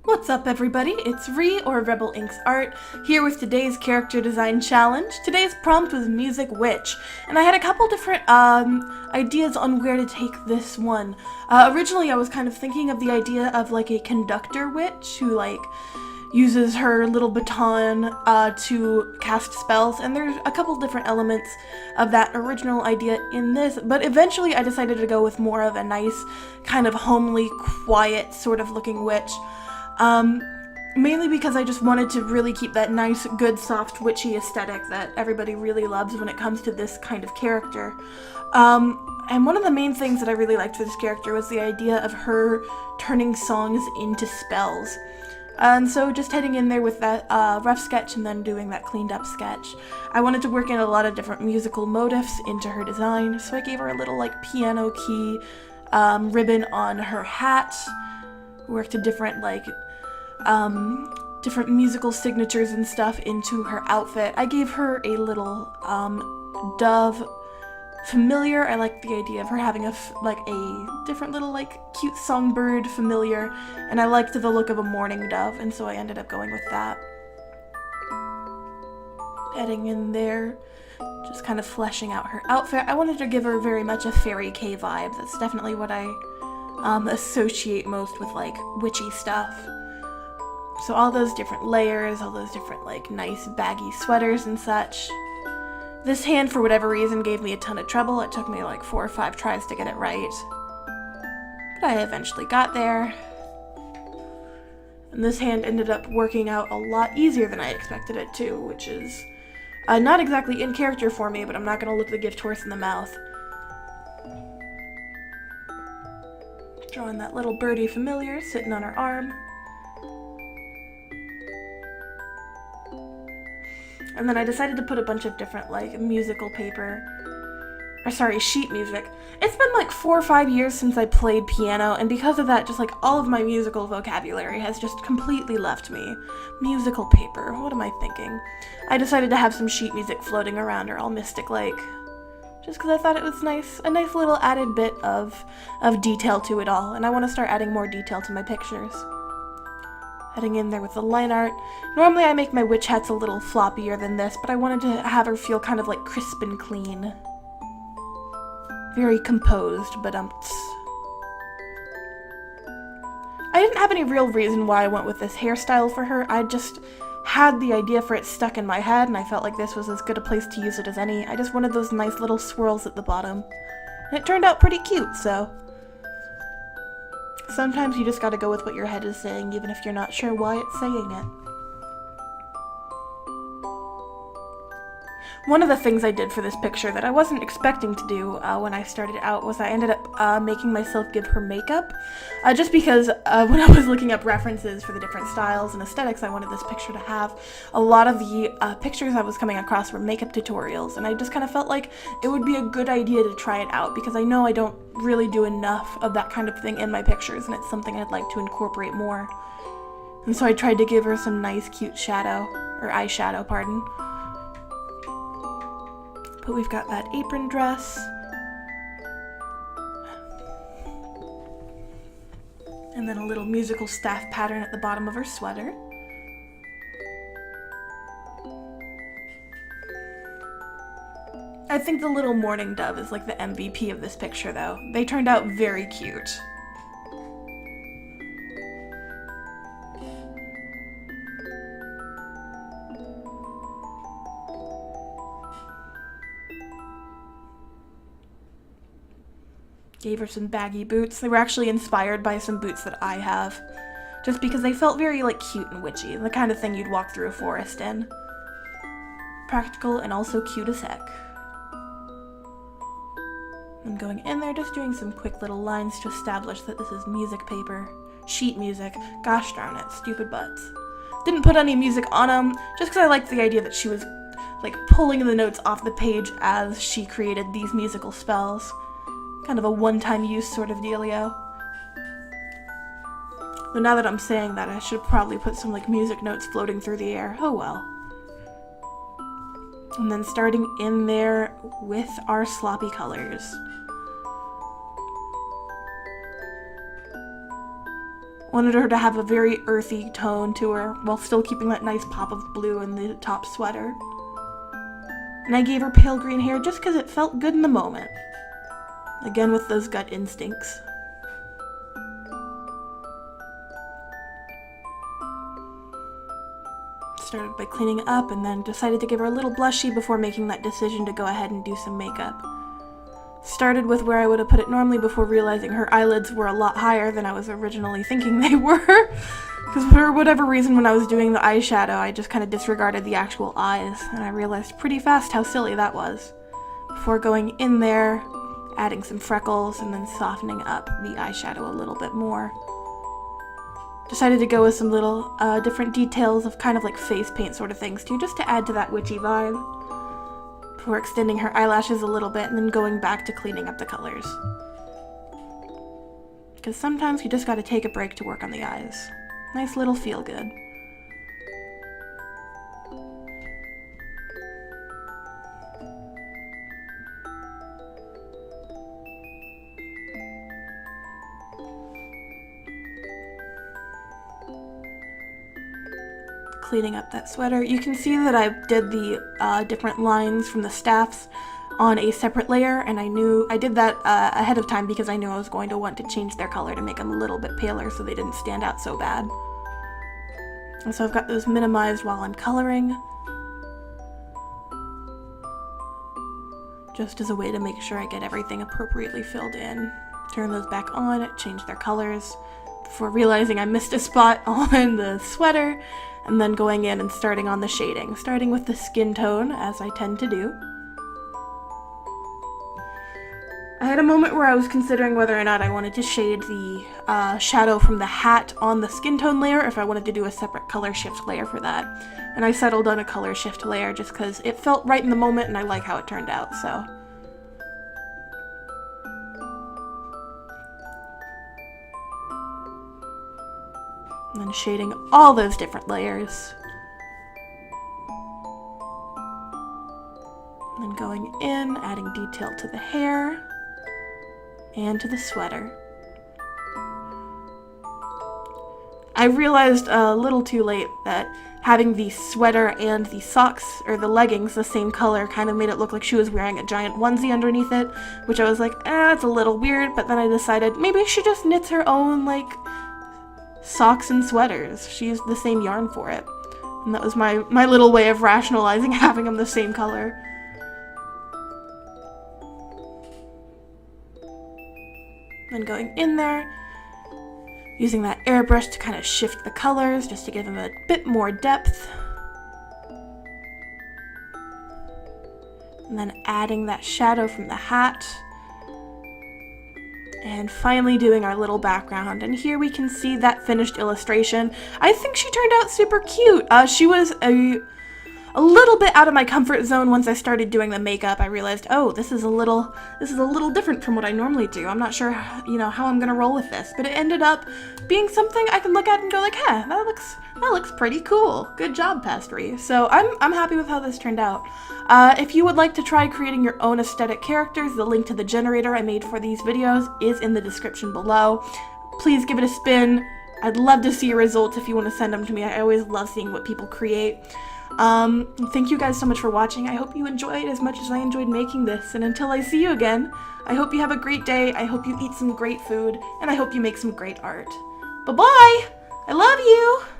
What's up everybody, it's Ree or Rebel Inks Art, here with today's character design challenge. Today's prompt was Music Witch, and I had a couple different ideas on where to take this one. Originally I was kind of thinking of the idea of like a conductor witch who like uses her little baton to cast spells, and there's a couple different elements of that original idea in this, but eventually I decided to go with more of a nice, kind of homely, quiet sort of looking witch. Mainly because I just wanted to really keep that nice, good, soft, witchy aesthetic that everybody really loves when it comes to this kind of character. And one of the main things that I really liked for this character was the idea of her turning songs into spells. And so just heading in there with that rough sketch and then doing that cleaned up sketch. I wanted to work in a lot of different musical motifs into her design, so I gave her a little like piano key ribbon on her hat, worked a different like different musical signatures and stuff into her outfit. I gave her a little dove familiar. I like the idea of her having a different little like cute songbird familiar, and I liked the look of a mourning dove, and so I ended up going with that. Heading in there, just kind of fleshing out her outfit. I wanted to give her very much a fairy K vibe. That's definitely what I associate most with like witchy stuff. So all those different layers, all those different like nice baggy sweaters and such. This hand, for whatever reason, gave me a ton of trouble. It took me like 4 or 5 tries to get it right. But I eventually got there. And this hand ended up working out a lot easier than I expected it to, which is not exactly in character for me, but I'm not going to look the gift horse in the mouth. Drawing that little birdie familiar sitting on her arm. And then I decided to put a bunch of different like musical paper, or sorry, sheet music. It's been like 4 or 5 years since I played piano, and because of that, just like all of my musical vocabulary has just completely left me. Musical paper, what am I thinking? I decided to have some sheet music floating around her all Mystic Lake, just because I thought it was nice, a nice little added bit of detail to it all, and I want to start adding more detail to my pictures. Heading in there with the line art. Normally I make my witch hats a little floppier than this, but I wanted to have her feel kind of like crisp and clean. Very composed, but I didn't have any real reason why I went with this hairstyle for her. I just had the idea for it stuck in my head, and I felt like this was as good a place to use it as any. I just wanted those nice little swirls at the bottom. And it turned out pretty cute, so sometimes you just gotta go with what your head is saying, even if you're not sure why it's saying it. One of the things I did for this picture that I wasn't expecting to do when I started out was I ended up making myself give her makeup. Just because when I was looking up references for the different styles and aesthetics I wanted this picture to have, a lot of the pictures I was coming across were makeup tutorials, and I just kind of felt like it would be a good idea to try it out, because I know I don't really do enough of that kind of thing in my pictures, and it's something I'd like to incorporate more. And so I tried to give her some nice cute shadow, or eyeshadow, pardon. But we've got that apron dress. And then a little musical staff pattern at the bottom of her sweater. I think the little mourning dove is like the MVP of this picture though. They turned out very cute. Gave her some baggy boots. They were actually inspired by some boots that I have, just because they felt very like cute and witchy, the kind of thing you'd walk through a forest in. Practical and also cute as heck. I'm going in there just doing some quick little lines to establish that this is music paper. Sheet music. Gosh darn it, stupid butts. Didn't put any music on them, just because I liked the idea that she was like pulling the notes off the page as she created these musical spells. Kind of a one-time use sort of dealio. But now that I'm saying that, I should probably put some like music notes floating through the air. Oh well. And then starting in there with our sloppy colors. Wanted her to have a very earthy tone to her while still keeping that nice pop of blue in the top sweater. And I gave her pale green hair just because it felt good in the moment. Again with those gut instincts. Started by cleaning up and then decided to give her a little blushy before making that decision to go ahead and do some makeup. Started with where I would have put it normally before realizing her eyelids were a lot higher than I was originally thinking they were. Because for whatever reason when I was doing the eyeshadow, I just kind of disregarded the actual eyes, and I realized pretty fast how silly that was. Before going in there, adding some freckles, and then softening up the eyeshadow a little bit more. Decided to go with some little different details of kind of like face paint sort of things too, just to add to that witchy vibe. Before extending her eyelashes a little bit and then going back to cleaning up the colors. Because sometimes you just gotta take a break to work on the eyes. Nice little feel good. Cleaning up that sweater. You can see that I did the different lines from the staffs on a separate layer, and I did that ahead of time because I knew I was going to want to change their color to make them a little bit paler so they didn't stand out so bad. And so I've got those minimized while I'm coloring, just as a way to make sure I get everything appropriately filled in. Turn those back on, change their colors, before realizing I missed a spot on the sweater, and then going in and starting on the shading, starting with the skin tone, as I tend to do. I had a moment where I was considering whether or not I wanted to shade the shadow from the hat on the skin tone layer, if I wanted to do a separate color shift layer for that. And I settled on a color shift layer just because it felt right in the moment and I like how it turned out, so. And then shading all those different layers. And then going in, adding detail to the hair and to the sweater. I realized a little too late that having the sweater and the socks, or the leggings, the same color kind of made it look like she was wearing a giant onesie underneath it, which I was like, that's a little weird, but then I decided maybe she just knits her own, like, socks and sweaters. She used the same yarn for it. And that was my little way of rationalizing having them the same color. Then going in there, using that airbrush to kind of shift the colors just to give them a bit more depth. And then adding that shadow from the hat. And finally doing our little background. And here we can see that finished illustration. I think she turned out super cute. She was a little bit out of my comfort zone once I started doing the makeup. I realized, oh, this is a little different from what I normally do. I'm not sure, how I'm gonna roll with this, but it ended up being something I can look at and go like, huh, that looks pretty cool. Good job, Pastry. So I'm happy with how this turned out. If you would like to try creating your own aesthetic characters, the link to the generator I made for these videos is in the description below. Please give it a spin. I'd love to see your results if you want to send them to me. I always love seeing what people create. Thank you guys so much for watching. I hope you enjoyed as much as I enjoyed making this, and until I see you again, I hope you have a great day, I hope you eat some great food, and I hope you make some great art. Bye-bye! I love you!